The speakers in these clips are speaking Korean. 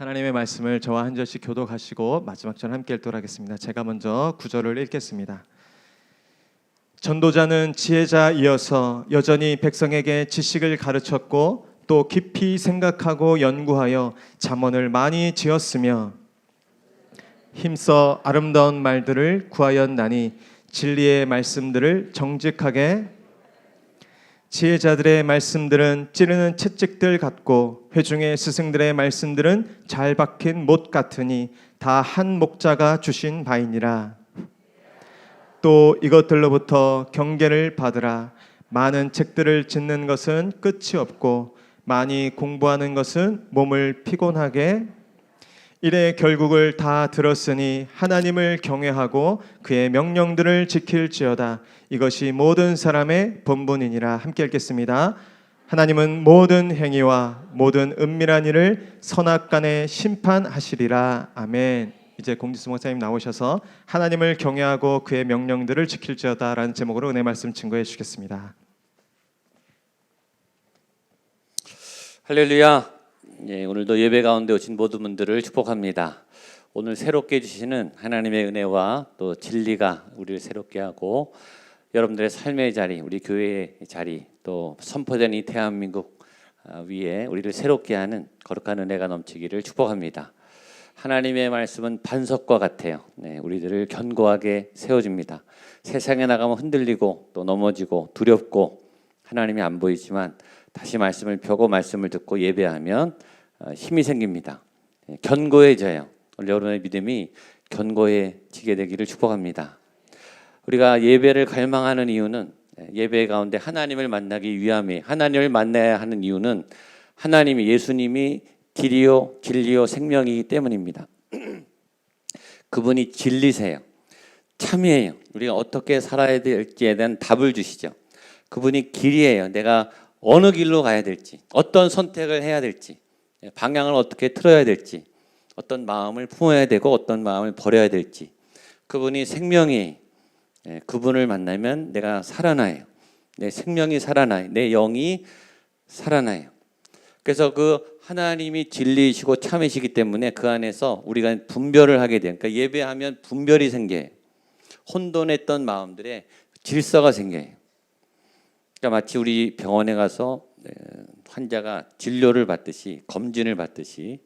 하나님의 말씀을 저와 한 절씩 교독하시고 마지막 절 함께 읽도록 하겠습니다. 제가 먼저 구절을 읽겠습니다. 전도자는 지혜자이어서 여전히 백성에게 지식을 가르쳤고 또 깊이 생각하고 연구하여 잠언을 많이 지었으며 힘써 아름다운 말들을 구하였나니 진리의 말씀들을 정직하게 지혜자들의 말씀들은 찌르는 채찍들 같고 회중의 스승들의 말씀들은 잘 박힌 못 같으니 다 한 목자가 주신 바이니라. 또 이것들로부터 경계를 받으라. 많은 책들을 짓는 것은 끝이 없고 많이 공부하는 것은 몸을 피곤하게 이래 결국을 다 들었으니 하나님을 경외하고 그의 명령들을 지킬지어다. 이것이 모든 사람의 본분이니라. 함께 읽겠습니다. 하나님은 모든 행위와 모든 은밀한 일을 선악간에 심판하시리라. 아멘. 이제 공지수 목사님 나오셔서 하나님을 경외하고 그의 명령들을 지킬지어다 라는 제목으로 은혜 말씀 증거해 주시겠습니다. 할렐루야. 오늘도 예배 가운데 오신 모든 분들을 축복합니다. 오늘 새롭게 주시는 하나님의 은혜와 또 진리가 우리를 새롭게 하고 여러분들의 삶의 자리, 우리 교회의 자리, 또 선포된 이 대한민국 위에 우리를 새롭게 하는 거룩한 은혜가 넘치기를 축복합니다. 하나님의 말씀은 반석과 같아요. 우리들을 견고하게 세워줍니다. 세상에 나가면 흔들리고 또 넘어지고 두렵고 하나님이 안 보이지만 다시 말씀을 펴고 말씀을 듣고 예배하면 힘이 생깁니다. 견고해져요. 여러분의 믿음이 견고해지게 되기를 축복합니다. 우리가 예배를 갈망하는 이유는 예배 가운데 하나님을 만나기 위함에 하나님을 만나야 하는 이유는 하나님이 예수님이 길이요 진리요 생명이기 때문입니다. 그분이 진리세요. 참이에요. 우리가 어떻게 살아야 될지에 대한 답을 주시죠. 그분이 길이에요. 내가 어느 길로 가야 될지, 어떤 선택을 해야 될지, 방향을 어떻게 틀어야 될지, 어떤 마음을 품어야 되고 어떤 마음을 버려야 될지. 그분이 생명이 그분을 만나면 내가 살아나요. 내 생명이 살아나요. 내 영이 살아나요. 그래서 그 하나님이 진리이시고 참이시기 때문에 그 안에서 우리가 분별을 하게 돼요. 그러니까 예배하면 분별이 생겨요. 혼돈했던 마음들의 질서가 생겨요. 그러니까 마치 우리 병원에 가서 환자가 진료를 받듯이 검진을 받듯이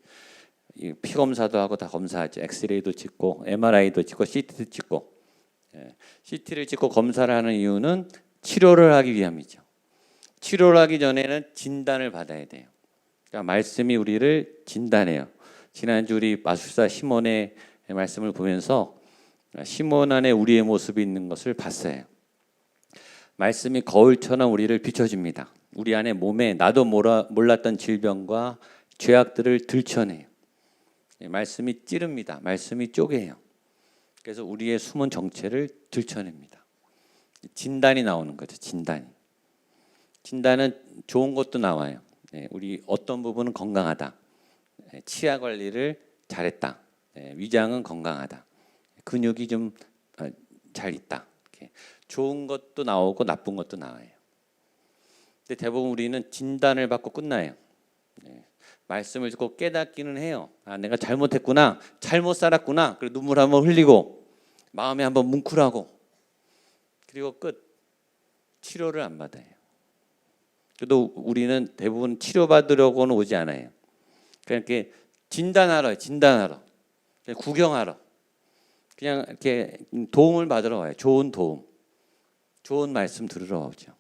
피 검사도 하고 다 검사하죠. 엑스레이도 찍고 MRI도 찍고 CT도 찍고 CT를 찍고 검사를 하는 이유는 치료를 하기 위함이죠. 치료를 하기 전에는 진단을 받아야 돼요. 그러니까 말씀이 우리를 진단해요. 지난주 우리 마술사 시몬의 말씀을 보면서 시몬 안에 우리의 모습이 있는 것을 봤어요. 말씀이 거울처럼 우리를 비춰줍니다. 우리 안에 몸에 나도 몰랐던 질병과 죄악들을 들춰내요. 말씀이 찌릅니다. 말씀이 쪼개요. 그래서 우리의 숨은 정체를 들춰냅니다. 진단이 나오는 거죠. 진단은 좋은 것도 나와요. 우리 어떤 부분은 건강하다. 치아 관리를 잘했다. 위장은 건강하다. 근육이 좀 잘 있다. 이렇게. 좋은 것도 나오고 나쁜 것도 나와요. 근데 대부분 우리는 진단을 받고 끝나요. 말씀을 듣고 깨닫기는 해요. 아, 내가 잘못했구나, 잘못 살았구나. 그리고 눈물 한번 흘리고 마음에 한번 뭉클하고 그리고 끝. 치료를 안 받아요. 그래도 우리는 대부분 치료받으려고는 오지 않아요. 그냥 이렇게 진단하러, 그냥 구경하러, 그냥 이렇게 도움을 받으러 와요. 좋은 도움, 좋은 말씀 들으러 오죠.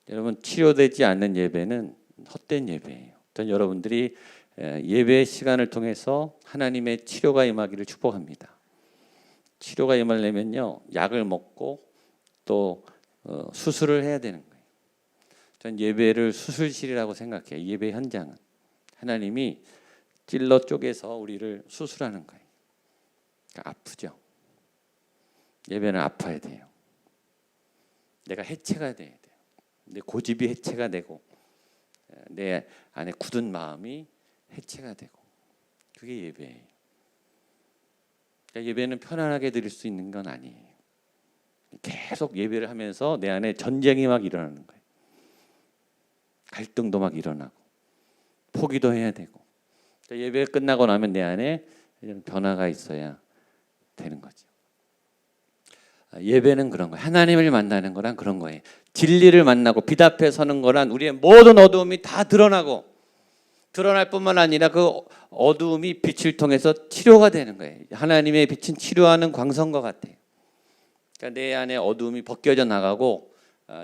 여러분, 치료되지 않는 예배는 헛된 예배예요. 전 여러분들이 예배 시간을 통해서 하나님의 치료가 임하기를 축복합니다. 치료가 임하려면요, 약을 먹고 또 수술을 해야 되는 거예요. 전 예배를 수술실이라고 생각해요. 예배 현장은 하나님이 찔러 쪼개서 우리를 수술하는 거예요. 그러니까 아프죠. 예배는 아파야 돼요. 내가 해체가 돼야 돼요. 내 고집이 해체가 되고 내 안에 굳은 마음이 해체가 되고 그게 예배예요. 그러니까 예배는 편안하게 드릴 수 있는 건 아니에요. 계속 예배를 하면서 내 안에 전쟁이 막 일어나는 거예요. 갈등도 막 일어나고 포기도 해야 되고 예배 끝나고 나면 내 안에 이런 변화가 있어야 되는 거죠. 예배는 그런 거예요. 하나님을 만나는 거란 그런 거예요. 진리를 만나고 빛 앞에 서는 거란 우리의 모든 어두움이 다 드러나고 드러날 뿐만 아니라 그 어두움이 빛을 통해서 치료가 되는 거예요. 하나님의 빛은 치료하는 광선과 같아요. 그러니까 내 안에 어두움이 벗겨져 나가고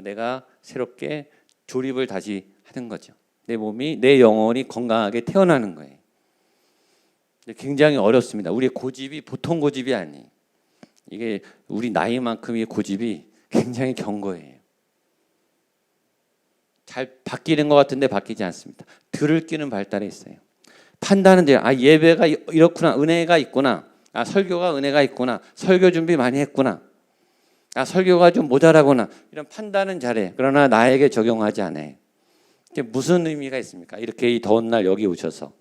내가 새롭게 조립을 다시 하는 거죠. 내 몸이, 내 영혼이 건강하게 태어나는 거예요. 굉장히 어렵습니다. 우리의 고집이 보통 고집이 아니에요. 이게 우리 나이만큼의 고집이 굉장히 견고해요. 잘 바뀌는 것 같은데 바뀌지 않습니다. 들을 끼는 발달에 있어요. 판단은 돼요. 예배가 이렇구나. 은혜가 있구나. 설교가 은혜가 있구나. 설교 준비 많이 했구나. 설교가 좀 모자라구나. 이런 판단은 잘해. 그러나 나에게 적용하지 않아요. 이게 무슨 의미가 있습니까? 이렇게 이 더운 날 여기 오셔서.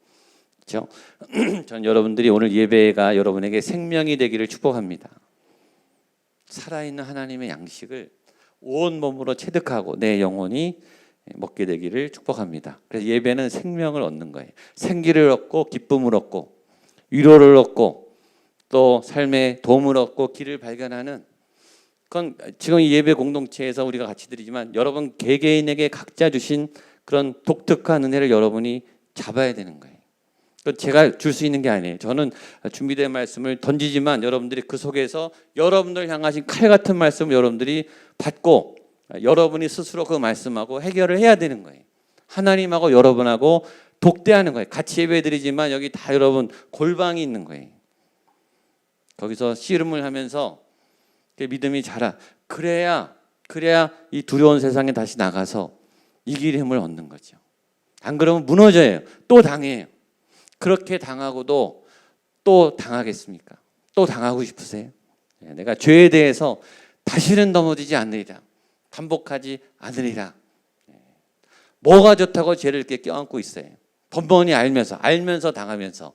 그렇죠? 전 여러분들이 오늘 예배가 여러분에게 생명이 되기를 축복합니다. 살아있는 하나님의 양식을 온 몸으로 체득하고 내 영혼이 먹게 되기를 축복합니다. 그래서 예배는 생명을 얻는 거예요. 생기를 얻고 기쁨을 얻고 위로를 얻고 또 삶의 도움을 얻고 길을 발견하는, 그건 지금 이 예배 공동체에서 우리가 같이 드리지만 여러분 개개인에게 각자 주신 그런 독특한 은혜를 여러분이 잡아야 되는 거예요. 제가 줄 수 있는 게 아니에요. 저는 준비된 말씀을 던지지만 여러분들이 그 속에서 여러분들 향하신 칼 같은 말씀을 여러분들이 받고 여러분이 스스로 그 말씀하고 해결을 해야 되는 거예요. 하나님하고 여러분하고 독대하는 거예요. 같이 예배드리지만 여기 다 여러분 골방이 있는 거예요. 거기서 씨름을 하면서 믿음이 자라. 그래야 이 두려운 세상에 다시 나가서 이길 힘을 얻는 거죠. 안 그러면 무너져요. 또 당해요. 그렇게 당하고도 또 당하겠습니까? 또 당하고 싶으세요? 내가 죄에 대해서 다시는 넘어지지 않으리라. 반복하지 않으리라. 뭐가 좋다고 죄를 이렇게 껴안고 있어요. 번번이 알면서 당하면서.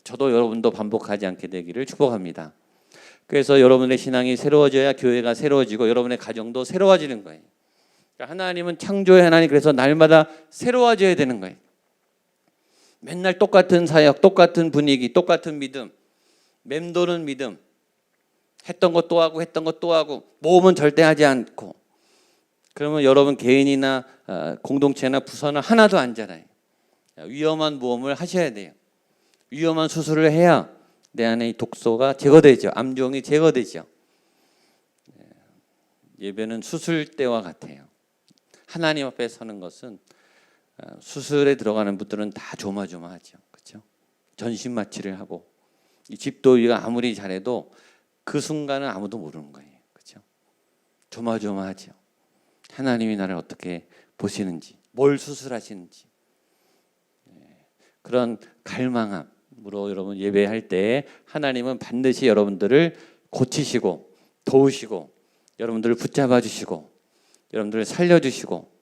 저도 여러분도 반복하지 않게 되기를 축복합니다. 그래서 여러분의 신앙이 새로워져야 교회가 새로워지고 여러분의 가정도 새로워지는 거예요. 그러니까 하나님은 창조의 하나님, 그래서 날마다 새로워져야 되는 거예요. 맨날 똑같은 사역, 똑같은 분위기, 똑같은 믿음, 맴도는 믿음, 했던 것 또 하고 모험은 절대 하지 않고, 그러면 여러분 개인이나 공동체나 부서는 하나도 안 자라요. 위험한 모험을 하셔야 돼요. 위험한 수술을 해야 내 안에 이 독소가 제거되죠. 암종이 제거되죠. 예배는 수술대와 같아요. 하나님 앞에 서는 것은 수술에 들어가는 분들은 다 조마조마하죠. 그렇죠? 전신 마취를 하고 이 집도위가 아무리 잘해도 그 순간은 아무도 모르는 거예요. 그렇죠? 조마조마하죠. 하나님이 나를 어떻게 보시는지, 뭘 수술하시는지. 그런 갈망함으로 여러분 예배할 때 하나님은 반드시 여러분들을 고치시고 도우시고 여러분들을 붙잡아 주시고 여러분들을 살려주시고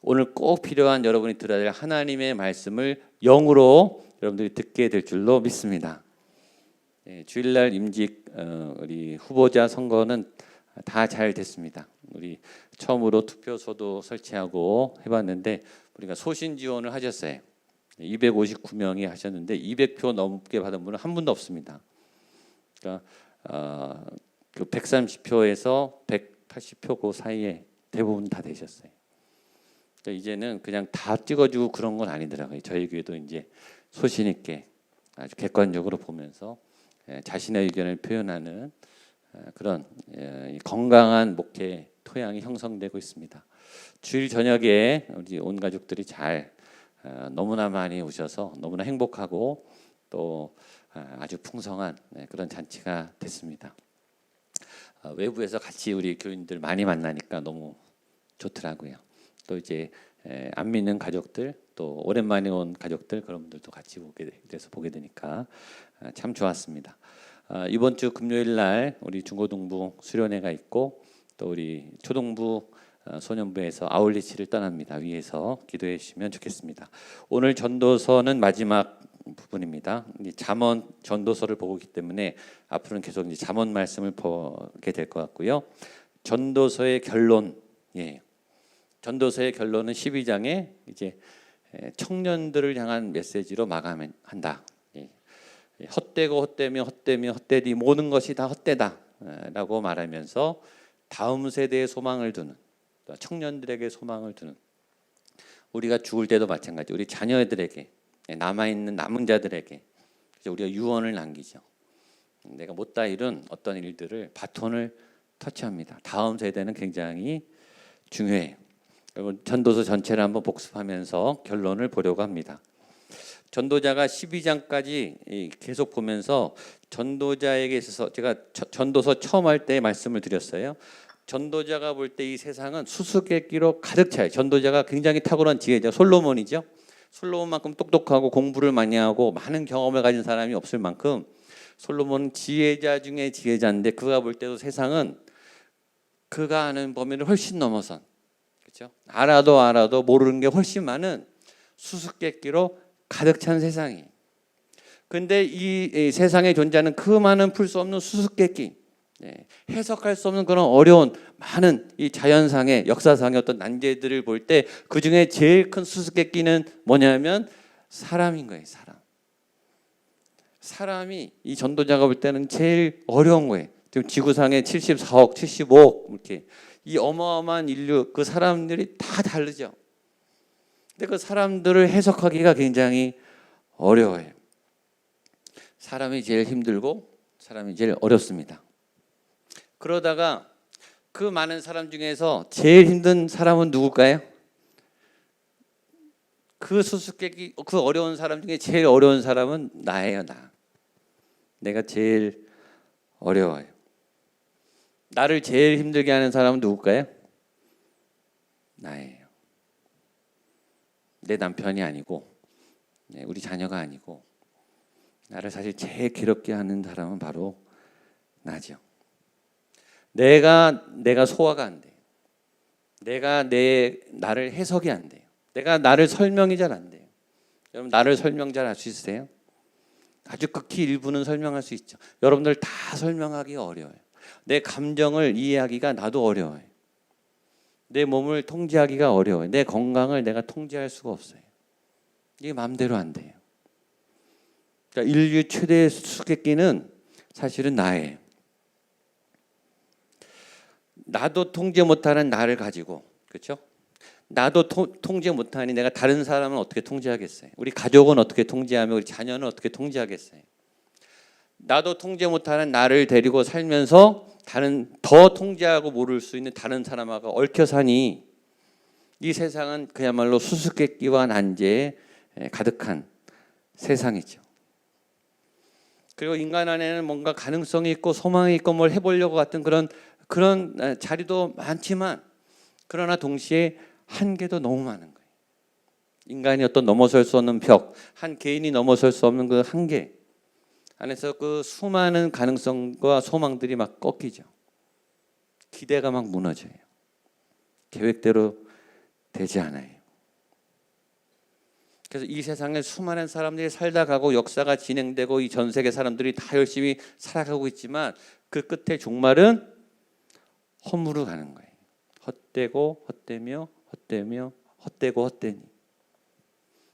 오늘 꼭 필요한 여러분이 들어야 될 하나님의 말씀을 영으로 여러분들이 듣게 될 줄로 믿습니다. 주일날 임직 우리 후보자 선거는 다 잘 됐습니다. 우리 처음으로 투표소도 설치하고 해봤는데 우리가 소신 지원을 하셨어요. 259명이 하셨는데 200표 넘게 받은 분은 한 분도 없습니다. 그러니까 그 130표에서 180표 그 사이에 대부분 다 되셨어요. 그러니까 이제는 그냥 다 찍어주고 그런 건 아니더라고요. 저희 교회도 이제 소신 있게 아주 객관적으로 보면서 자신의 의견을 표현하는 그런 건강한 목회 토양이 형성되고 있습니다. 주일 저녁에 우리 온 가족들이 잘 너무나 많이 오셔서 너무나 행복하고 또 아주 풍성한 그런 잔치가 됐습니다. 외부에서 같이 우리 교인들 많이 만나니까 너무 좋더라고요. 또 이제 안 믿는 가족들, 또 오랜만에 온 가족들, 그런 분들도 같이 보게 되니까 참 좋았습니다. 이번 주 금요일 날 우리 중고등부 수련회가 있고 또 우리 초등부 소년부에서 아울리치를 떠납니다. 위에서 기도해 주시면 좋겠습니다. 오늘 전도서는 마지막 부분입니다. 잠언 전도서를 보고 있기 때문에 앞으로는 계속 이제 잠언 말씀을 보게 될 것 같고요. 전도서의 결론, 전도서의 결론은 12장에 이제 청년들을 향한 메시지로 마감한다. 헛되고 헛되며 헛되며 헛되니 모든 것이 다 헛되다라고 말하면서 다음 세대의 소망을 두는, 청년들에게 소망을 두는, 우리가 죽을 때도 마찬가지, 우리 자녀들에게, 남아있는 남은 자들에게 우리가 유언을 남기죠. 내가 못다 이룬 어떤 일들을 바톤을 터치합니다. 다음 세대는 굉장히 중요해요. 여러분, 전도서 전체를 한번 복습하면서 결론을 보려고 합니다. 전도자가 12장까지 계속 보면서 전도자에게 있어서, 제가 전도서 처음 할 때 말씀을 드렸어요. 전도자가 볼 때 이 세상은 수수께끼로 가득 차요. 전도자가 굉장히 탁월한 지혜자, 솔로몬이죠. 솔로몬만큼 똑똑하고 공부를 많이 하고 많은 경험을 가진 사람이 없을 만큼 솔로몬은 지혜자 중에 지혜자인데, 그가 볼 때도 세상은 그가 아는 범위를 훨씬 넘어선, 그렇죠? 알아도 모르는 게 훨씬 많은 수수께끼로 가득 찬 세상이. 근데 이 세상에 존재하는 그 많은 풀 수 없는 수수께끼, 해석할 수 없는 그런 어려운 많은 이 자연상의 역사상의 어떤 난제들을 볼 때 그 중에 제일 큰 수수께끼는 뭐냐면 사람인 거예요. 사람이 이 전도자가 볼 때는 제일 어려운 거예요. 지금 지구상에 74억, 75억 이렇게 이 어마어마한 인류, 그 사람들이 다 다르죠. 근데 그 사람들을 해석하기가 굉장히 어려워요. 사람이 제일 힘들고 사람이 제일 어렵습니다. 그러다가 그 많은 사람 중에서 제일 힘든 사람은 누굴까요? 그 수수께끼, 그 어려운 사람 중에 제일 어려운 사람은 나예요. 내가 제일 어려워요. 나를 제일 힘들게 하는 사람은 누굴까요? 나예요. 내 남편이 아니고, 우리 자녀가 아니고, 나를 사실 제일 괴롭게 하는 사람은 바로 나죠. 내가 소화가 안 돼요. 나를 해석이 안 돼요. 내가 나를 설명이 잘 안 돼요. 여러분, 나를 설명 잘 할 수 있으세요? 아주 극히 일부는 설명할 수 있죠. 여러분들 다 설명하기가 어려워요. 내 감정을 이해하기가 나도 어려워요. 내 몸을 통제하기가 어려워요. 내 건강을 내가 통제할 수가 없어요. 이게 마음대로 안 돼요. 그러니까 인류 최대의 수수께끼는 사실은 나예요. 나도 통제 못하는 나를 가지고, 그렇죠? 나도 통제 못하니 내가 다른 사람은 어떻게 통제하겠어요? 우리 가족은 어떻게 통제하며 우리 자녀는 어떻게 통제하겠어요? 나도 통제 못하는 나를 데리고 살면서 더 통제하고 모를 수 있는 다른 사람하고 얽혀 사니 이 세상은 그야말로 수수께끼와 난제에 가득한 세상이죠. 그리고 인간 안에는 뭔가 가능성이 있고 소망이 있고 뭘 해보려고 같은 그런 자리도 많지만, 그러나 동시에 한계도 너무 많은 거예요. 인간이 어떤 넘어설 수 없는 벽, 한 개인이 넘어설 수 없는 그 한계 안에서 그 수많은 가능성과 소망들이 막 꺾이죠. 기대가 막 무너져요. 계획대로 되지 않아요. 그래서 이 세상에 수많은 사람들이 살다 가고 역사가 진행되고 이 전 세계 사람들이 다 열심히 살아가고 있지만 그 끝에 종말은 허무로 가는 거예요. 헛되고 헛되며 헛되며 헛되고 헛되니.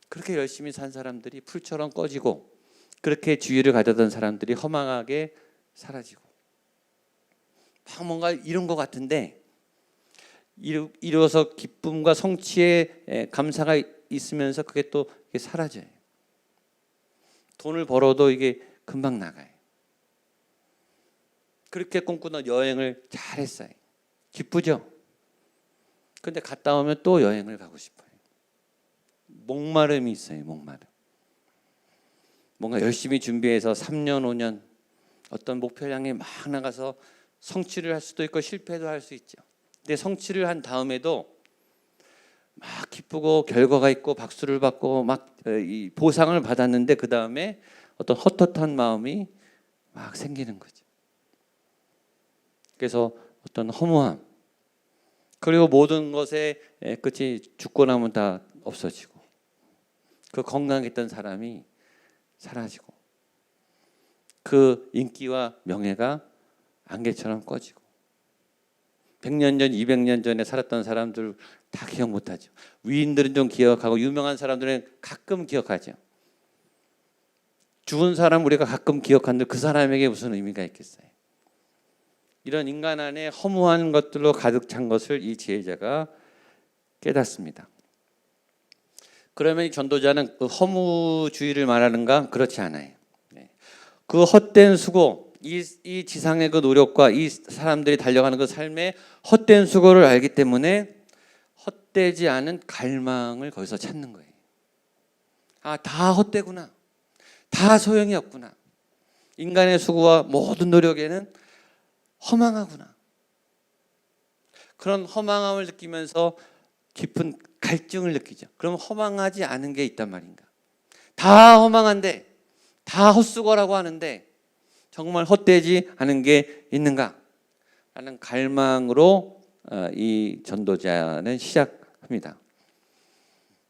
그렇게 열심히 산 사람들이 풀처럼 꺼지고, 그렇게 지위를 가졌던 사람들이 허망하게 사라지고, 막 뭔가 이룬 것 같은데 이루어서 기쁨과 성취에 감사가 있으면서 그게 또 사라져요. 돈을 벌어도 이게 금방 나가요. 그렇게 꿈꾸던 여행을 잘했어요. 기쁘죠? 근데 갔다 오면 또 여행을 가고 싶어요. 목마름이 있어요. 목마름. 뭔가 열심히 준비해서 3년 5년 어떤 목표를 향해 막 나가서 성취를 할 수도 있고 실패도 할 수 있죠. 근데 성취를 한 다음에도 막 기쁘고 결과가 있고 박수를 받고 막 이 보상을 받았는데 그 다음에 어떤 헛헛한 마음이 막 생기는 거죠. 그래서 어떤 허무함, 그리고 모든 것의 끝이 죽고 나면 다 없어지고, 그 건강했던 사람이 사라지고, 그 인기와 명예가 안개처럼 꺼지고, 100년 전, 200년 전에 살았던 사람들 다 기억 못하죠. 위인들은 좀 기억하고 유명한 사람들은 가끔 기억하죠. 죽은 사람 우리가 가끔 기억하는데 그 사람에게 무슨 의미가 있겠어요? 이런 인간 안에 허무한 것들로 가득 찬 것을 이 지혜자가 깨닫습니다. 그러면 이 전도자는 그 허무주의를 말하는가? 그렇지 않아요. 그 헛된 수고, 이 지상의 그 노력과 이 사람들이 달려가는 그 삶의 헛된 수고를 알기 때문에 헛되지 않은 갈망을 거기서 찾는 거예요. 아, 다 헛되구나. 다 소용이 없구나. 인간의 수고와 모든 노력에는 허망하구나. 그런 허망함을 느끼면서 깊은 갈증을 느끼죠. 그럼 허망하지 않은 게 있단 말인가? 다 허망한데, 다 헛수고라고 하는데 정말 헛되지 않은 게 있는가? 라는 갈망으로 이 전도자는 시작합니다.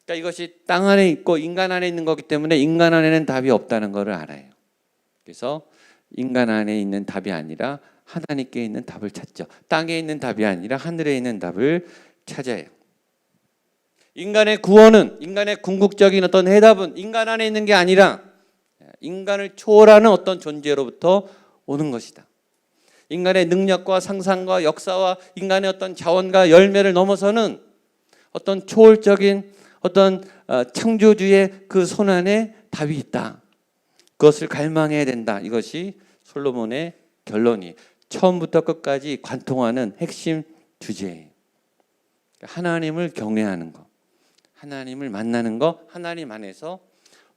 그러니까 이것이 땅 안에 있고 인간 안에 있는 거기 때문에 인간 안에는 답이 없다는 것을 알아요. 그래서 인간 안에 있는 답이 아니라 하나님께 있는 답을 찾죠. 땅에 있는 답이 아니라 하늘에 있는 답을 찾아요. 인간의 구원은, 인간의 궁극적인 어떤 해답은 인간 안에 있는 게 아니라 인간을 초월하는 어떤 존재로부터 오는 것이다. 인간의 능력과 상상과 역사와 인간의 어떤 자원과 열매를 넘어서는 어떤 초월적인 어떤 창조주의 그 손안에 답이 있다. 그것을 갈망해야 된다. 이것이 솔로몬의 결론이 처음부터 끝까지 관통하는 핵심 주제예요. 하나님을 경외하는 것, 하나님을 만나는 것, 하나님 안에서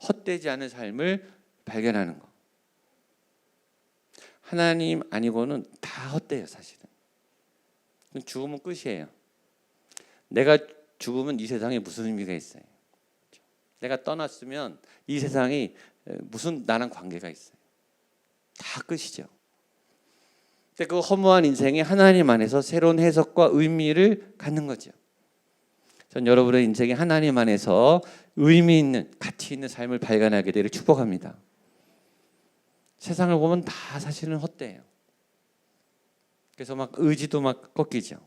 헛되지 않은 삶을 발견하는 것. 하나님 아니고는 다 헛돼요, 사실은. 죽으면 끝이에요. 내가 죽으면 이 세상에 무슨 의미가 있어요? 내가 떠났으면 이 세상이 무슨 나랑 관계가 있어요? 다 끝이죠. 근데 그 허무한 인생에 하나님 안에서 새로운 해석과 의미를 갖는 거죠. 전 여러분의 인생에 하나님 안에서 의미 있는, 가치 있는 삶을 발견하게 되기를 축복합니다. 세상을 보면 다 사실은 헛돼요. 그래서 막 의지도 막 꺾이죠.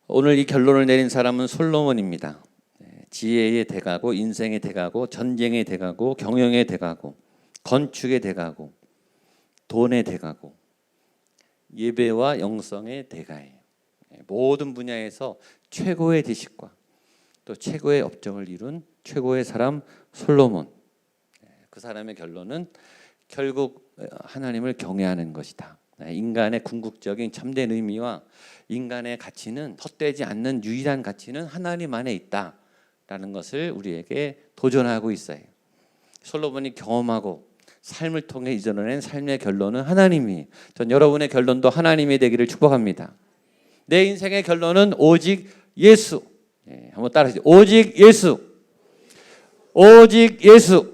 오늘 이 결론을 내린 사람은 솔로몬입니다. 지혜의 대가고, 인생의 대가고, 전쟁의 대가고, 경영의 대가고, 건축의 대가고, 돈의 대가고, 예배와 영성의 대가예요. 모든 분야에서 최고의 지식과 또 최고의 업적을 이룬 최고의 사람 솔로몬. 그 사람의 결론은 결국 하나님을 경외하는 것이다. 인간의 궁극적인 참된 의미와 인간의 가치는 헛되지 않는 유일한 가치는 하나님 안에 있다라는 것을 우리에게 도전하고 있어요. 솔로몬이 경험하고 삶을 통해 이전해낸 삶의 결론은 하나님이. 전 여러분의 결론도 하나님이 되기를 축복합니다. 내 인생의 결론은 오직 예수. 한번 따라하시죠. 오직 예수. 오직 예수.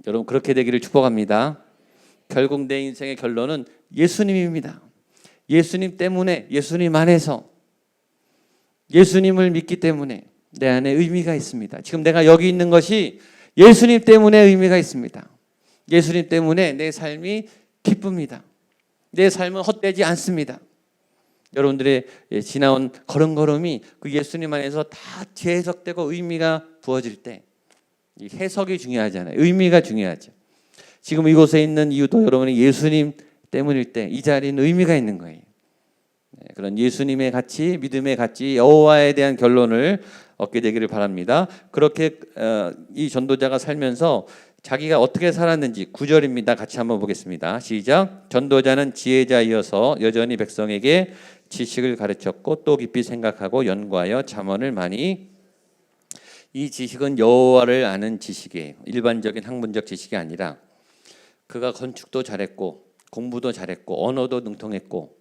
여러분 그렇게 되기를 축복합니다. 결국 내 인생의 결론은 예수님입니다. 예수님 때문에, 예수님 안에서, 예수님을 믿기 때문에 내 안에 의미가 있습니다. 지금 내가 여기 있는 것이 예수님 때문에 의미가 있습니다. 예수님 때문에 내 삶이 기쁩니다. 내 삶은 헛되지 않습니다. 여러분들의 지나온 걸음걸음이 그 예수님 안에서 다 재해석되고 의미가 부어질 때, 이 해석이 중요하잖아요. 의미가 중요하죠. 지금 이곳에 있는 이유도 여러분이 예수님 때문일 때 이 자리는 의미가 있는 거예요. 그런 예수님의 가치, 믿음의 가치, 여호와에 대한 결론을 얻게 되기를 바랍니다. 그렇게 이 전도자가 살면서 자기가 어떻게 살았는지 9절입니다. 같이 한번 보겠습니다. 시작. 전도자는 지혜자이어서 여전히 백성에게 지식을 가르쳤고 또 깊이 생각하고 연구하여 잠언을 많이. 이 지식은 여호와를 아는 지식이에요. 일반적인 학문적 지식이 아니라 그가 건축도 잘했고 공부도 잘했고 언어도 능통했고,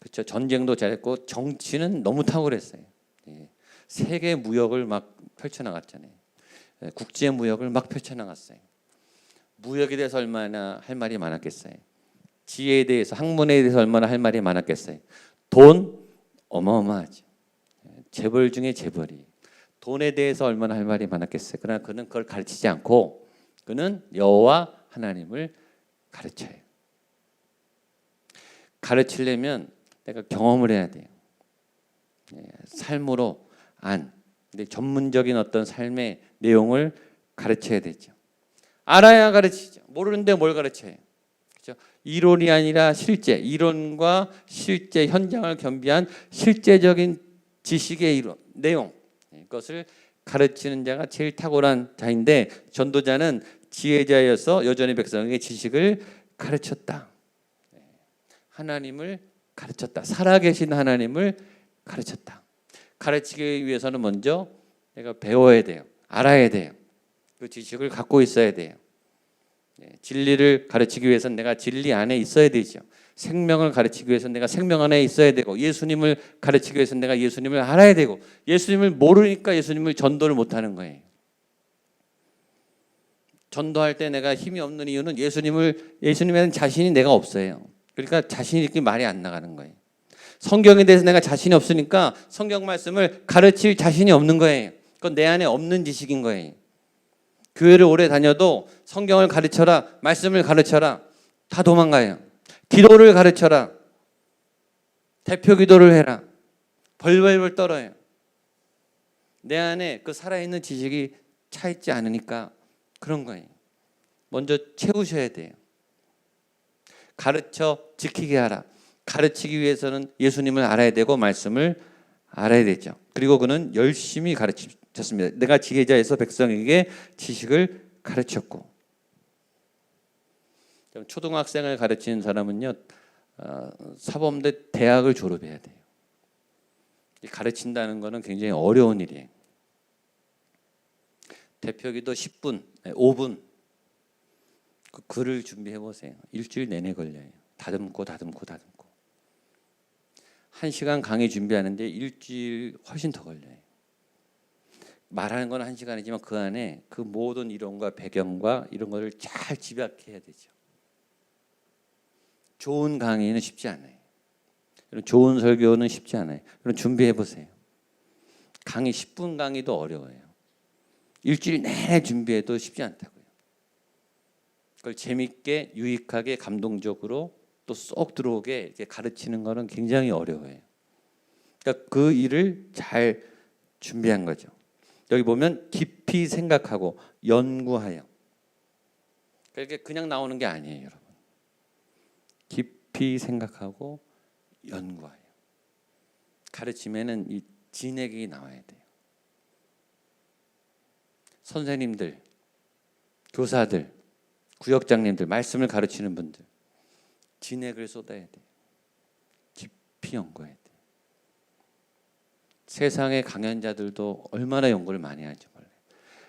그렇죠. 전쟁도 잘했고 정치는 너무 탁월했어요. 세계 무역을 막 펼쳐나갔잖아요. 국제 무역을 막 펼쳐나갔어요. 무역에 대해서 얼마나 할 말이 많았겠어요. 지혜에 대해서, 학문에 대해서 얼마나 할 말이 많았겠어요. 돈 어마어마하죠. 재벌 중에 재벌이. 돈에 대해서 얼마나 할 말이 많았겠어요. 그러나 그는 그걸 가르치지 않고 그는 여호와 하나님을 가르쳐요. 가르치려면 내가 경험을 해야 돼요. 삶으로 근데 전문적인 어떤 삶의 내용을 가르쳐야 되죠. 알아야 가르치죠. 모르는데 뭘 가르쳐요? 그렇죠? 이론이 아니라 실제, 이론과 실제 현장을 겸비한 실제적인 지식의 이론, 내용, 이것을 가르치는 자가 제일 탁월한 자인데, 전도자는 지혜자여서 여전히 백성에게 지식을 가르쳤다. 하나님을 가르쳤다. 살아계신 하나님을 가르쳤다. 가르치기 위해서는 먼저 내가 배워야 돼요. 알아야 돼요. 그 지식을 갖고 있어야 돼요. 진리를 가르치기 위해서는 내가 진리 안에 있어야 되죠. 생명을 가르치기 위해서는 내가 생명 안에 있어야 되고, 예수님을 가르치기 위해서는 내가 예수님을 알아야 되고, 예수님을 모르니까 예수님을 전도를 못하는 거예요. 전도할 때 내가 힘이 없는 이유는 예수님에는 자신이 내가 없어요. 그러니까 자신 있게 말이 안 나가는 거예요. 성경에 대해서 내가 자신이 없으니까 성경 말씀을 가르칠 자신이 없는 거예요. 그건 내 안에 없는 지식인 거예요. 교회를 오래 다녀도 성경을 가르쳐라, 말씀을 가르쳐라, 다 도망가요. 기도를 가르쳐라, 대표 기도를 해라, 벌벌벌 떨어요. 내 안에 그 살아있는 지식이 차 있지 않으니까 그런 거예요. 먼저 채우셔야 돼요. 가르쳐 지키게 하라. 가르치기 위해서는 예수님을 알아야 되고 말씀을 알아야 되죠. 그리고 그는 열심히 가르쳤습니다. 내가 지혜자에서 백성에게 지식을 가르쳤고. 초등학생을 가르치는 사람은요, 사범대 대학을 졸업해야 돼요. 가르친다는 것은 굉장히 어려운 일이에요. 대표기도 10분, 5분 그 글을 준비해 보세요. 일주일 내내 걸려요. 다듬고 1시간 강의 준비하는데 일주일 훨씬 더 걸려요. 말하는 건 1시간이지만 그 안에 그 모든 이론과 배경과 이런 거를 잘 집약해야 되죠. 좋은 강의는 쉽지 않아요. 좋은 설교는 쉽지 않아요. 그럼 준비해 보세요. 강의 10분 강의도 어려워요. 일주일 내내 준비해도 쉽지 않다고요. 그걸 재밌게, 유익하게, 감동적으로 또 쏙 들어오게 이렇게 가르치는 거는 굉장히 어려워요. 그러니까 그 일을 잘 준비한 거죠. 여기 보면 깊이 생각하고 연구하여. 그러니까 그냥 나오는 게 아니에요, 여러분. 깊이 생각하고 연구하여. 가르침에는 이 진액이 나와야 돼요. 선생님들, 교사들, 구역장님들, 말씀을 가르치는 분들, 진액을 쏟아야 돼요. 깊이 연구해야 돼요. 세상의 강연자들도 얼마나 연구를 많이 하는지 몰라요.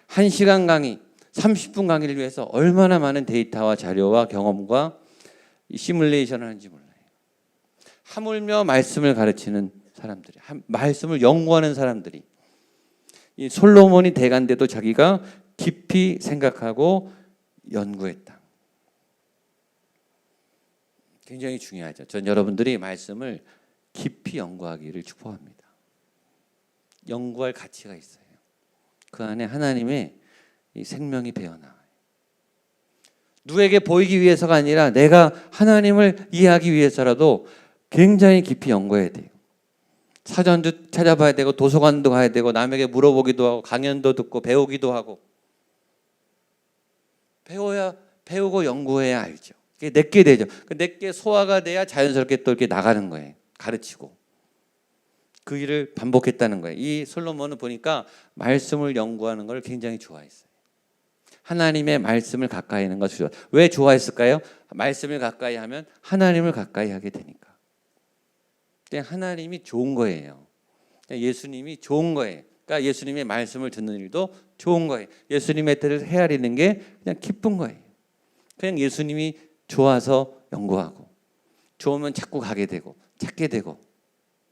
1시간 강의, 30분 강의를 위해서 얼마나 많은 데이터와 자료와 경험과 시뮬레이션을 하는지 몰라요. 하물며 말씀을 가르치는 사람들이, 말씀을 연구하는 사람들이, 이 솔로몬이 대간데도 자기가 깊이 생각하고 연구했다. 굉장히 중요하죠. 전 여러분들이 말씀을 깊이 연구하기를 축복합니다. 연구할 가치가 있어요. 그 안에 하나님의 이 생명이 배어나와요. 누구에게 보이기 위해서가 아니라 내가 하나님을 이해하기 위해서라도 굉장히 깊이 연구해야 돼요. 사전도 찾아봐야 되고, 도서관도 가야 되고, 남에게 물어보기도 하고, 강연도 듣고, 배우기도 하고. 배우고 연구해야 알죠. 그게 내게 되죠. 내게 소화가 돼야 자연스럽게 또 이렇게 나가는 거예요. 가르치고. 그 일을 반복했다는 거예요. 이 솔로몬은 보니까 말씀을 연구하는 걸 굉장히 좋아했어요. 하나님의 말씀을 가까이 하는 것을 좋아해요. 왜 좋아했을까요? 말씀을 가까이 하면 하나님을 가까이 하게 되니까. 하나님이 좋은 거예요. 예수님이 좋은 거예요. 그러니까 예수님의 말씀을 듣는 일도 좋은 거예요. 예수님의 뜻을 헤아리는 게 그냥 기쁜 거예요. 그냥 예수님이 좋아서 연구하고, 좋으면 자꾸 가게 되고 찾게 되고.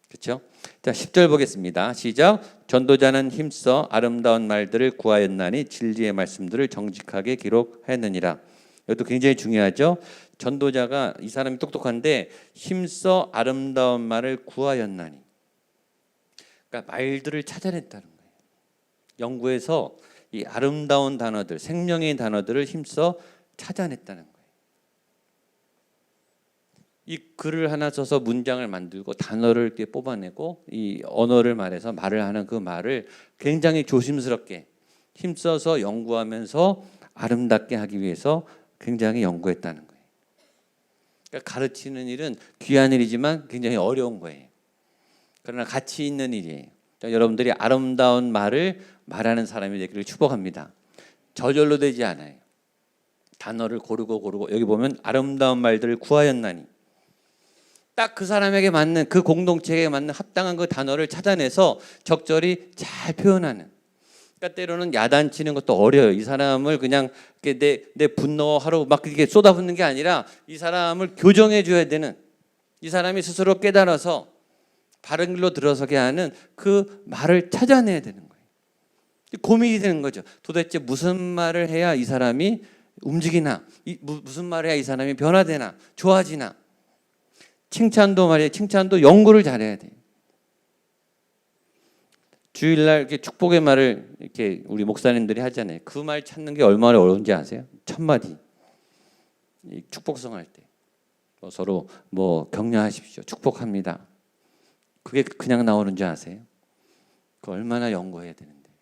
그렇죠? 자, 10절 보겠습니다. 시작. 전도자는 힘써 아름다운 말들을 구하였나니 진리의 말씀들을 정직하게 기록하였느니라. 이것도 굉장히 중요하죠. 전도자가, 이 사람이 똑똑한데 힘써 아름다운 말을 구하였나니, 그러니까 말들을 찾아냈다는 거예요. 연구해서 이 아름다운 단어들, 생명의 단어들을 힘써 찾아냈다는 거예요. 이 글을 하나 써서 문장을 만들고 단어를 이렇게 뽑아내고 이 언어를 말해서 말을 하는 그 말을 굉장히 조심스럽게 힘써서 연구하면서 아름답게 하기 위해서 굉장히 연구했다는 거예요. 그러니까 가르치는 일은 귀한 일이지만 굉장히 어려운 거예요. 그러나 가치 있는 일이에요. 그러니까 여러분들이 아름다운 말을 말하는 사람이 되기를 축복합니다. 저절로 되지 않아요. 단어를 고르고 여기 보면 아름다운 말들을 구하였나니 딱 그 사람에게 맞는 그 공동체에 맞는 합당한 그 단어를 찾아내서 적절히 잘 표현하는. 그러니까 때로는 야단치는 것도 어려요. 이 사람을 그냥 내 분노하러 막 이렇게 쏟아붓는 게 아니라 이 사람을 교정해 줘야 되는, 이 사람이 스스로 깨달아서 바른 길로 들어서게 하는 그 말을 찾아내야 되는 거예요. 고민이 되는 거죠. 도대체 무슨 말을 해야 이 사람이 움직이나, 무슨 말을 해야 이 사람이 변화되나, 좋아지나. 칭찬도 말이에요. 칭찬도 연구를 잘해야 돼요. 주일날 이렇게 축복의 말을 이렇게 우리 목사님들이 하잖아요. 그 말 찾는 게 얼마나 어려운지 아세요? 첫 마디. 축복성 할 때. 서로 격려하십시오. 축복합니다. 그게 그냥 나오는 줄 아세요? 그 얼마나 연구해야 되는데요.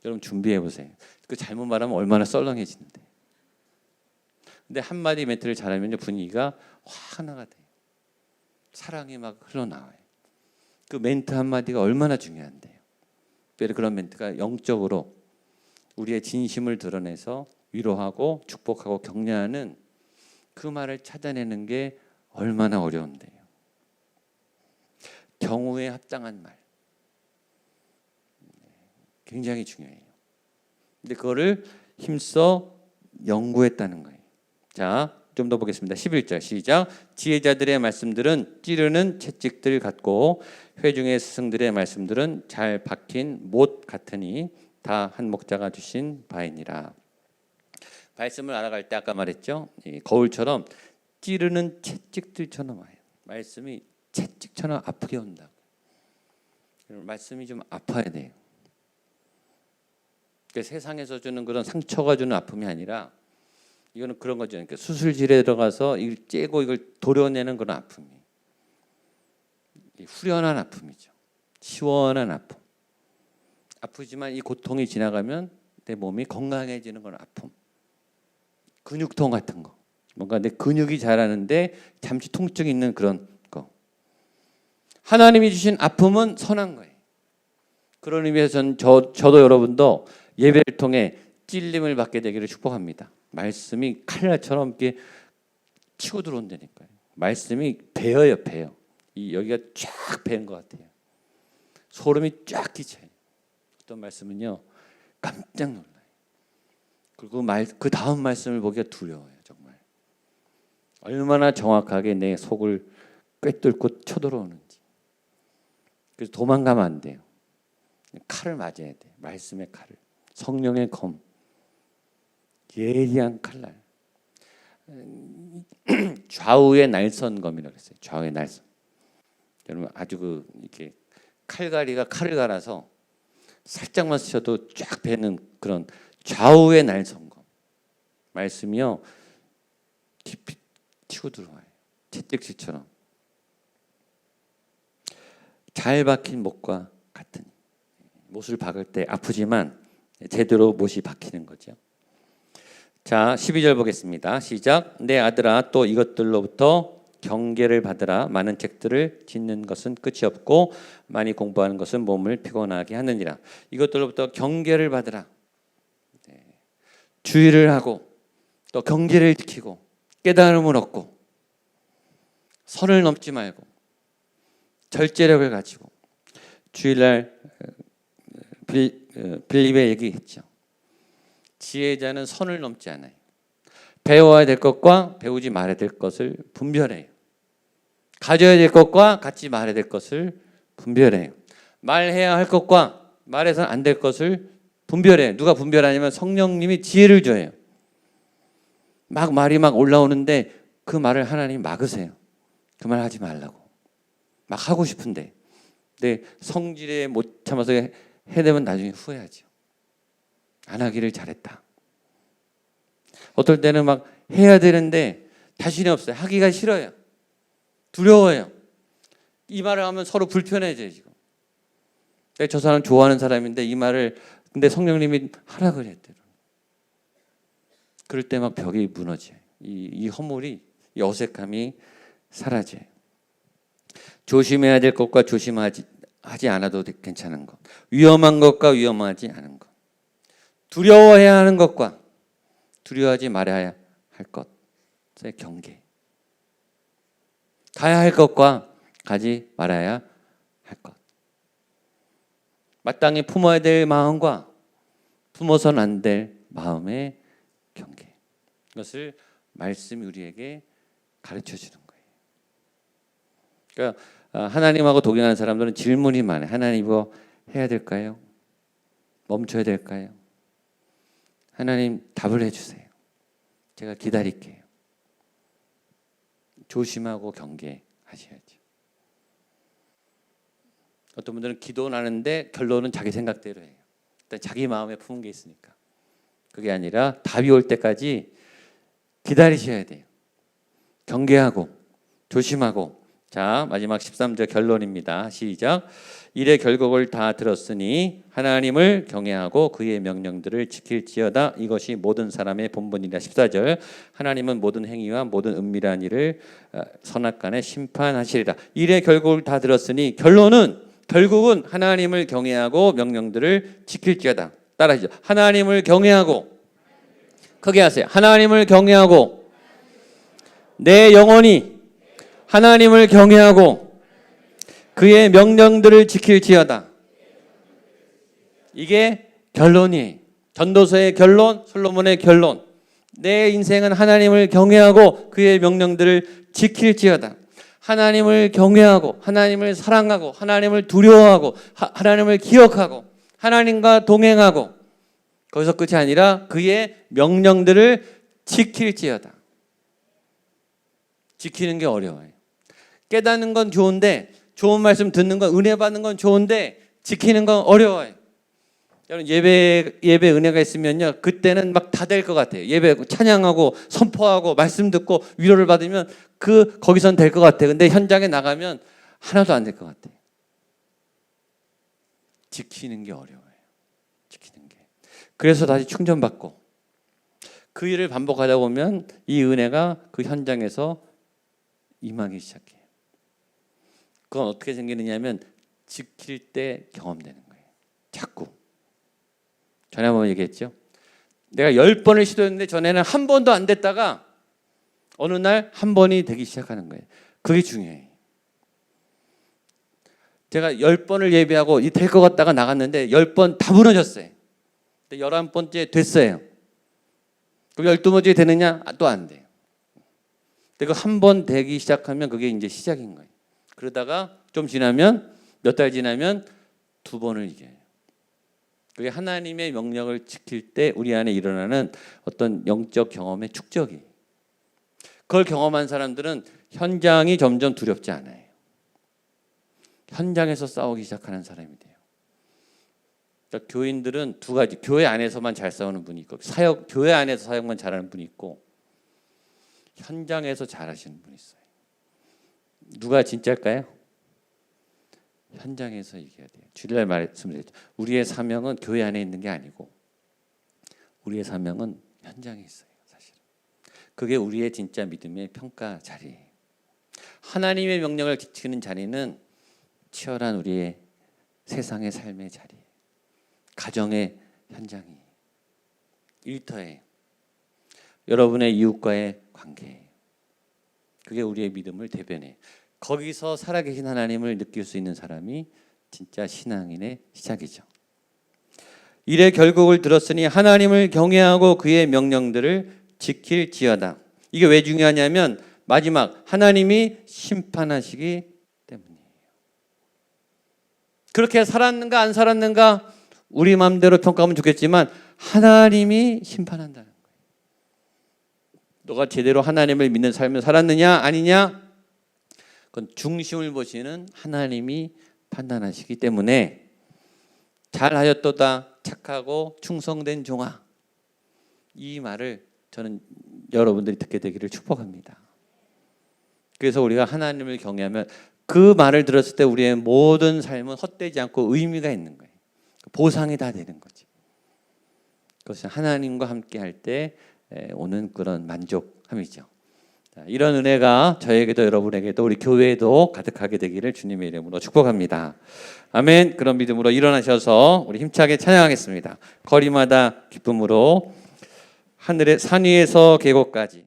여러분 준비해 보세요. 그 잘못 말하면 얼마나 썰렁해지는데. 근데 한마디 멘트를 잘하면 분위기가 화나가 돼요. 사랑이 막 흘러나와요. 그 멘트 한마디가 얼마나 중요한데요. 그런 멘트가 영적으로 우리의 진심을 드러내서 위로하고 축복하고 격려하는 그 말을 찾아내는 게 얼마나 어려운데요. 경우에 합당한 말 굉장히 중요해요. 근데 그거를 힘써 연구했다는 거예요. 자, 좀 더 보겠습니다. 11절 시작. 지혜자들의 말씀들은 찌르는 채찍들 같고 회중의 스승들의 말씀들은 잘 박힌 못 같으니 다 한 목자가 주신 바이니라. 말씀을 알아갈 때 아까 말했죠. 거울처럼 찌르는 채찍들처럼 와요. 말씀이 채찍처럼 아프게 온다고. 말씀이 좀 아파야 돼요. 그러니까 세상에서 주는 그런 상처가 주는 아픔이 아니라 이거는 그런 거죠. 그러니까 수술실에 들어가서 이걸 째고 이걸 도려내는 그런 아픔이. 후련한 아픔이죠. 시원한 아픔. 아프지만 이 고통이 지나가면 내 몸이 건강해지는 건 아픔. 근육통 같은 거. 뭔가 내 근육이 자라는데 잠시 통증이 있는 그런 거. 하나님이 주신 아픔은 선한 거예요. 그런 의미에서 저도 여러분도 예배를 통해 찔림을 받게 되기를 축복합니다. 말씀이 칼날처럼 이렇게 치고 들어온다니까요. 말씀이 베어요, 베어. 여기가 쫙 베는 것 같아요. 소름이 쫙 끼쳐요. 어떤 말씀은요, 깜짝 놀라요. 그리고 그 다음 말씀을 보기가 두려워요, 정말. 얼마나 정확하게 내 속을 꿰뚫고 쳐들어오는지. 그래서 도망가면 안 돼요. 칼을 맞아야 돼. 말씀의 칼을. 성령의 검. 예리한 칼날. 좌우의 날선검이라고 했어요. 좌우의 날선. 여러분 아주 이렇게 칼갈이가 칼을 갈아서 살짝만 스쳐도 쫙 베는 그런 좌우의 날선검. 말씀이요 깊이 치고 들어와요. 채찍질처럼. 잘 박힌 못과 같으니. 못을 박을 때 아프지만 제대로 못이 박히는 거죠. 자, 12절 보겠습니다. 시작. 내 아들아 또 이것들로부터 경계를 받으라. 많은 책들을 짓는 것은 끝이 없고 많이 공부하는 것은 몸을 피곤하게 하느니라. 이것들로부터 경계를 받으라. 주의를 하고 또 경계를 지키고 깨달음을 얻고 선을 넘지 말고 절제력을 가지고 주일날 빌립에 얘기했죠. 지혜자는 선을 넘지 않아요. 배워야 될 것과 배우지 말아야 될 것을 분별해요. 가져야 될 것과 갖지 말아야 될 것을 분별해요. 말해야 할 것과 말해서는 안 될 것을 분별해요. 누가 분별하냐면 성령님이 지혜를 줘요. 말이 올라오는데 그 말을 하나님 막으세요. 그 말 하지 말라고. 막 하고 싶은데. 근데 성질에 못 참아서 해내면 나중에 후회하죠. 안 하기를 잘했다. 어떨 때는 막 해야 되는데 자신이 없어요. 하기가 싫어요. 두려워해요. 이 말을 하면 서로 불편해져요 지금. 저 사람 좋아하는 사람인데 이 말을 근데 성령님이 하라 그랬대요. 그럴 때 막 벽이 무너져요. 이 허물이, 이 어색함이 사라져요. 조심해야 될 것과 조심하지 않아도 괜찮은 것, 위험한 것과 위험하지 않은 것, 두려워해야 하는 것과 두려워하지 말아야 할 것의 경계, 가야 할 것과 가지 말아야 할 것, 마땅히 품어야 될 마음과 품어서는 안 될 마음의 경계, 이것을 말씀이 우리에게 가르쳐 주는 거예요. 그러니까 하나님하고 동행하는 사람들은 질문이 많아요. 하나님 이거 해야 될까요? 멈춰야 될까요? 하나님 답을 해주세요. 제가 기다릴게요. 조심하고 경계하셔야죠. 어떤 분들은 기도는 하는데 결론은 자기 생각대로 해요. 일단 자기 마음에 품은 게 있으니까. 그게 아니라 답이 올 때까지 기다리셔야 돼요. 경계하고 조심하고. 자, 마지막 13절 결론입니다. 시작. 일의 결국을 다 들었으니 하나님을 경외하고 그의 명령들을 지킬지어다. 이것이 모든 사람의 본분이라. 14절. 하나님은 모든 행위와 모든 은밀한 일을 선악간에 심판하시리라. 일의 결국을 다 들었으니 결국은 하나님을 경외하고 명령들을 지킬지어다. 따라하시죠. 하나님을 경외하고, 크게 하세요. 하나님을 경외하고 내 영혼이 하나님을 경외하고 그의 명령들을 지킬지어다. 이게 결론이에요. 전도서의 결론, 솔로몬의 결론. 내 인생은 하나님을 경외하고 그의 명령들을 지킬지어다. 하나님을 경외하고 하나님을 사랑하고 하나님을 두려워하고 하나님을 기억하고 하나님과 동행하고, 거기서 끝이 아니라 그의 명령들을 지킬지어다. 지키는 게 어려워요. 깨닫는 건 좋은데, 좋은 말씀 듣는 건, 은혜 받는 건 좋은데 지키는 건 어려워요. 여러분 예배 은혜가 있으면요, 그때는 막 다 될 것 같아요. 예배 찬양하고 선포하고 말씀 듣고 위로를 받으면 거기선 될 것 같아요. 근데 현장에 나가면 하나도 안 될 것 같아요. 지키는 게 어려워요. 지키는 게. 그래서 다시 충전받고 그 일을 반복하다 보면 이 은혜가 그 현장에서 임하기 시작해요. 그건 어떻게 생기느냐면 지킬 때 경험되는 거예요. 자꾸. 전에 한번 얘기했죠. 내가 10번을 시도했는데 전에는 한 번도 안 됐다가 어느 날 한 번이 되기 시작하는 거예요. 그게 중요해요. 제가 10번을 예배하고 될 것 같다가 나갔는데 10번 다 무너졌어요. 11번째 됐어요. 그럼 12번째 되느냐? 또 안 돼요. 그리고 한 번 되기 시작하면 그게 이제 시작인 거예요. 그러다가 좀 지나면, 몇 달 지나면 2번을 이겨요. 그게 하나님의 명령을 지킬 때 우리 안에 일어나는 어떤 영적 경험의 축적이. 그걸 경험한 사람들은 현장이 점점 두렵지 않아요. 현장에서 싸우기 시작하는 사람이 돼요. 그러니까 교인들은 두 가지, 교회 안에서만 잘 싸우는 분이 있고, 교회 안에서 사역만 잘하는 분이 있고, 현장에서 잘하시는 분이 있어요. 누가 진짜일까요? 현장에서 이겨야 돼요. 주일날 말씀드렸죠. 우리의 사명은 교회 안에 있는 게 아니고 우리의 사명은 현장에 있어요. 사실은. 그게 우리의 진짜 믿음의 평가 자리예요. 하나님의 명령을 지키는 자리는 치열한 우리의 세상의 삶의 자리, 가정의 현장이, 일터에, 여러분의 이웃과의 관계, 그게 우리의 믿음을 대변해. 거기서 살아계신 하나님을 느낄 수 있는 사람이 진짜 신앙인의 시작이죠. 일의 결국을 들었으니 하나님을 경외하고 그의 명령들을 지킬지어다. 이게 왜 중요하냐면 마지막 하나님이 심판하시기 때문이에요. 그렇게 살았는가 안 살았는가 우리 마음대로 평가하면 좋겠지만 하나님이 심판한다는 거예요. 너가 제대로 하나님을 믿는 삶을 살았느냐 아니냐, 그건 중심을 보시는 하나님이 판단하시기 때문에 잘하였도다 착하고 충성된 종아, 이 말을 저는 여러분들이 듣게 되기를 축복합니다. 그래서 우리가 하나님을 경외하면 그 말을 들었을 때 우리의 모든 삶은 헛되지 않고 의미가 있는 거예요. 보상이 다 되는 거지. 그것은 하나님과 함께 할 때 오는 그런 만족함이죠. 이런 은혜가 저에게도 여러분에게도 우리 교회에도 가득하게 되기를 주님의 이름으로 축복합니다. 아멘. 그런 믿음으로 일어나셔서 우리 힘차게 찬양하겠습니다. 거리마다 기쁨으로 하늘의 산 위에서 계곡까지